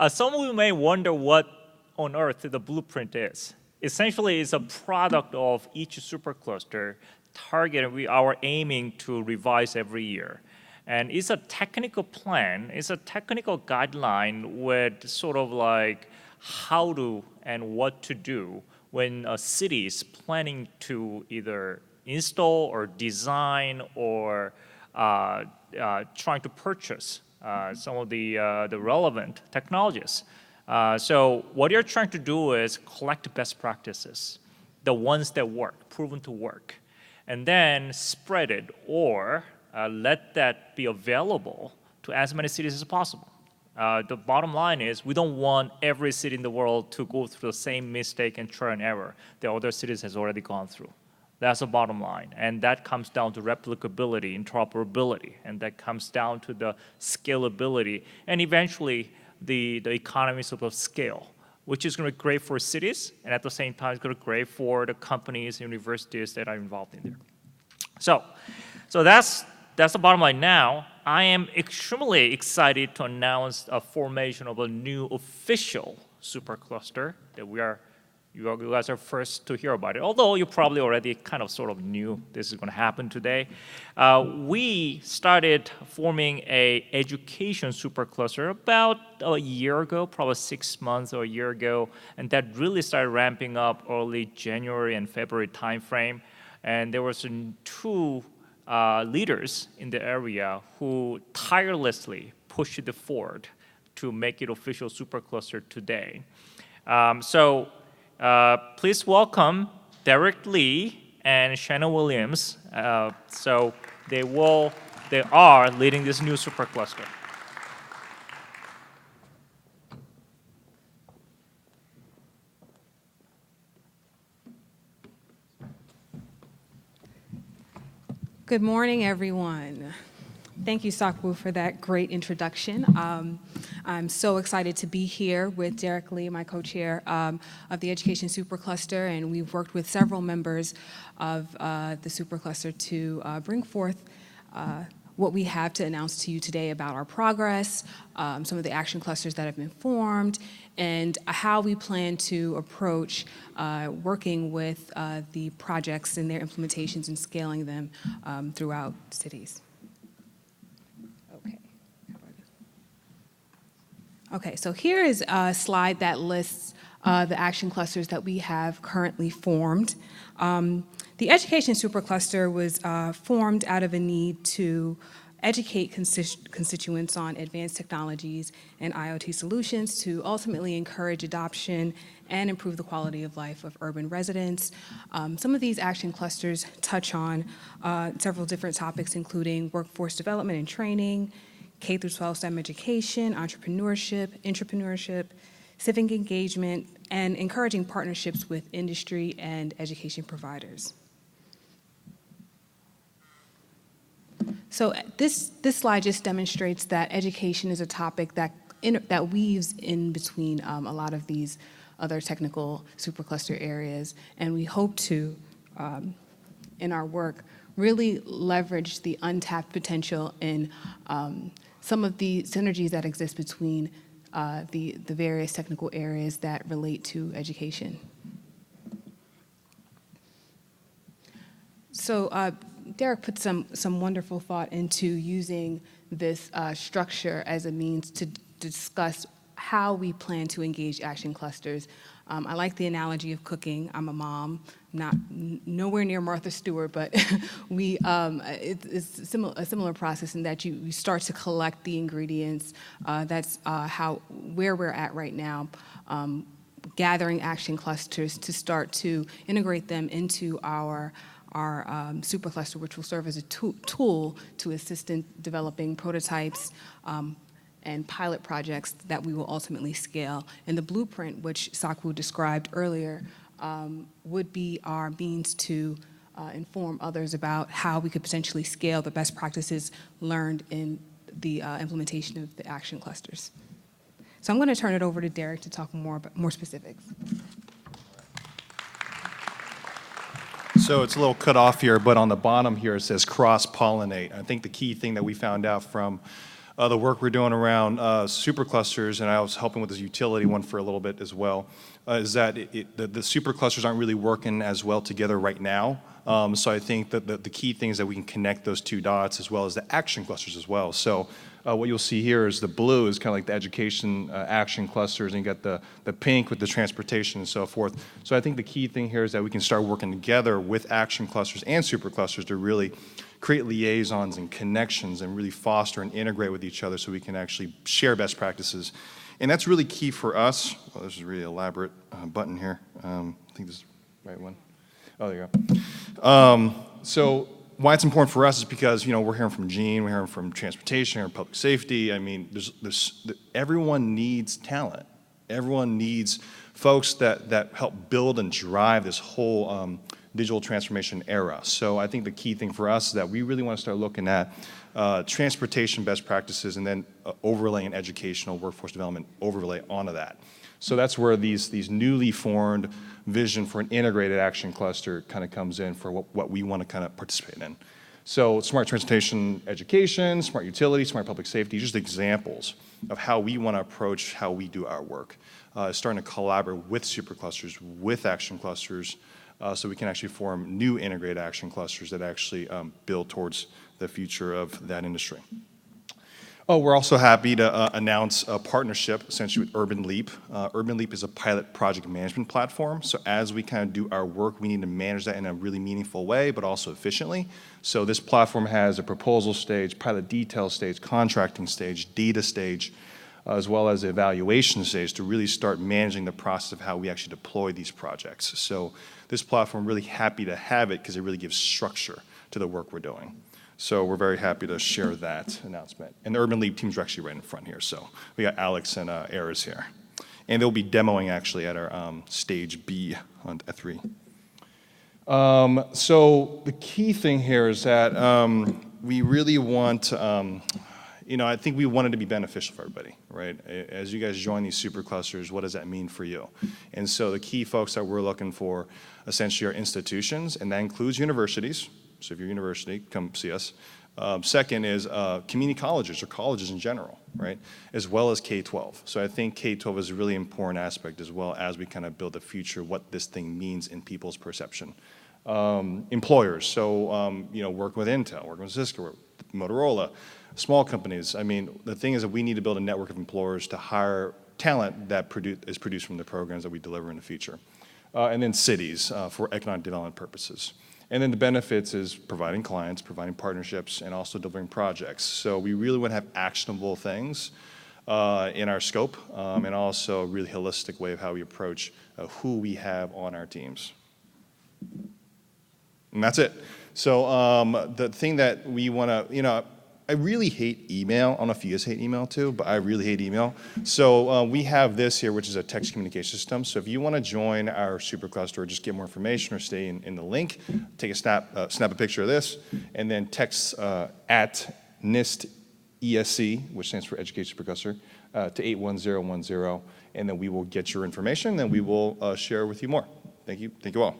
Some of you may wonder what on earth the blueprint is. Essentially, it's a product of each supercluster target we are aiming to revise every year. And it's a technical plan, it's a technical guideline with sort of like how to and what to do when a city is planning to either install or design or trying to purchase some of the relevant technologies. So what you're trying to do is collect best practices, the ones that work, proven to work, and then spread it or let that be available to as many cities as possible. The bottom line is we don't want every city in the world to go through the same mistake and trial and error that other cities has already gone through. That's the bottom line. And that comes down to replicability, interoperability, and that comes down to the scalability, and eventually the economies of scale, which is going to be great for cities, and at the same time, it's going to be great for the companies and universities that are involved in there. So that's the bottom line. Now, I am extremely excited to announce a formation of a new official supercluster that you guys are first to hear about it. Although you probably already kind of sort of knew this is going to happen today. We started forming a education supercluster about a year ago, probably 6 months or a year ago, and that really started ramping up early January and February timeframe. And there were two leaders in the area who tirelessly pushed it forward to make it official supercluster today. Please welcome Derick Lee and Shannan Williams. So they are leading this new supercluster. Good morning, everyone. Thank you, Sakwu, for that great introduction. I'm so excited to be here with Derick Lee, my co-chair of the Education Supercluster, and we've worked with several members of the Supercluster to bring forth what we have to announce to you today about our progress, some of the action clusters that have been formed, and how we plan to approach working with the projects and their implementations and scaling them throughout cities. Okay, so here is a slide that lists the action clusters that we have currently formed. The Education Supercluster was formed out of a need to educate constituents on advanced technologies and IoT solutions to ultimately encourage adoption and improve the quality of life of urban residents. Some of these action clusters touch on several different topics, including workforce development and training, K-12 STEM education, entrepreneurship, civic engagement, and encouraging partnerships with industry and education providers. So this slide just demonstrates that education is a topic that weaves in between a lot of these other technical supercluster areas, and we hope to, in our work, really leverage the untapped potential in some of the synergies that exist between the various technical areas that relate to education. So Derick put some wonderful thought into using this structure as a means to discuss how we plan to engage action clusters. I like the analogy of cooking. I'm a mom, nowhere near Martha Stewart, but it's a similar process in that you start to collect the ingredients. That's where we're at right now, gathering action clusters to start to integrate them into our supercluster, which will serve as a tool to assist in developing prototypes and pilot projects that we will ultimately scale. And the blueprint, which Sakwu described earlier, would be our means to inform others about how we could potentially scale the best practices learned in the implementation of the action clusters. So I'm going to turn it over to Derick to talk more specifics. So it's a little cut off here, but on the bottom here it says cross-pollinate. I think the key thing that we found out from The work we're doing around superclusters, and I was helping with this utility one for a little bit as well, is that the superclusters aren't really working as well together right now. So I think that the key thing is that we can connect those two dots as well as the action clusters as well. So what you'll see here is the blue is kind of like the education action clusters, and you got the pink with the transportation and so forth. So I think the key thing here is that we can start working together with action clusters and superclusters to really create liaisons and connections and really foster and integrate with each other so we can actually share best practices. And that's really key for us. Well, this is a really elaborate button here. I think this is the right one. Oh, there you go. So why it's important for us is because, we're hearing from Gene, we're hearing from transportation, we're hearing public safety. I mean, everyone needs talent. Everyone needs folks that help build and drive this whole digital transformation era. So I think the key thing for us is that we really want to start looking at transportation best practices and then overlaying educational workforce development overlay onto that. So that's where these newly formed vision for an integrated action cluster kind of comes in for what we want to kind of participate in. So smart transportation education, smart utility, smart public safety, just examples of how we want to approach how we do our work. Starting to collaborate with superclusters, with action clusters, so we can actually form new integrated action clusters that actually build towards the future of that industry. Oh, we're also happy to announce a partnership essentially with Urban Leap. Urban Leap is a pilot project management platform. So as we kind of do our work, we need to manage that in a really meaningful way, but also efficiently. So this platform has a proposal stage, pilot detail stage, contracting stage, data stage, as well as the evaluation stage to really start managing the process of how we actually deploy these projects. So this platform, really happy to have it because it really gives structure to the work we're doing. So we're very happy to share that announcement. And the Urban Leap teams are actually right in front here. So we got Alex and Eris here. And they'll be demoing actually at our stage B on E3. So the key thing here is that we really want, I think we want it to be beneficial for everybody, right? As you guys join these superclusters, what does that mean for you? And so the key folks that we're looking for essentially are institutions, and that includes universities. So if you're a university, come see us. Second is community colleges or colleges in general, right? As well as K-12. So I think K-12 is a really important aspect as well as we kind of build the future, what this thing means in people's perception. Employers, so working with Intel, working with Cisco, Motorola, small companies. I mean, the thing is that we need to build a network of employers to hire talent that is produced from the programs that we deliver in the future. And then cities for economic development purposes. And then the benefits is providing clients, providing partnerships, and also delivering projects. So we really want to have actionable things in our scope, and also a really holistic way of how we approach who we have on our teams. And that's it. So the thing that we want to, I really hate email. I don't know if you guys hate email too, but I really hate email. So we have this here, which is a text communication system. So if you want to join our supercluster or just get more information or stay in the link, take a snap a picture of this, and then text at NIST ESC, which stands for Education Supercluster, to 81010, and then we will get your information, and we will share with you more. Thank you. Thank you all.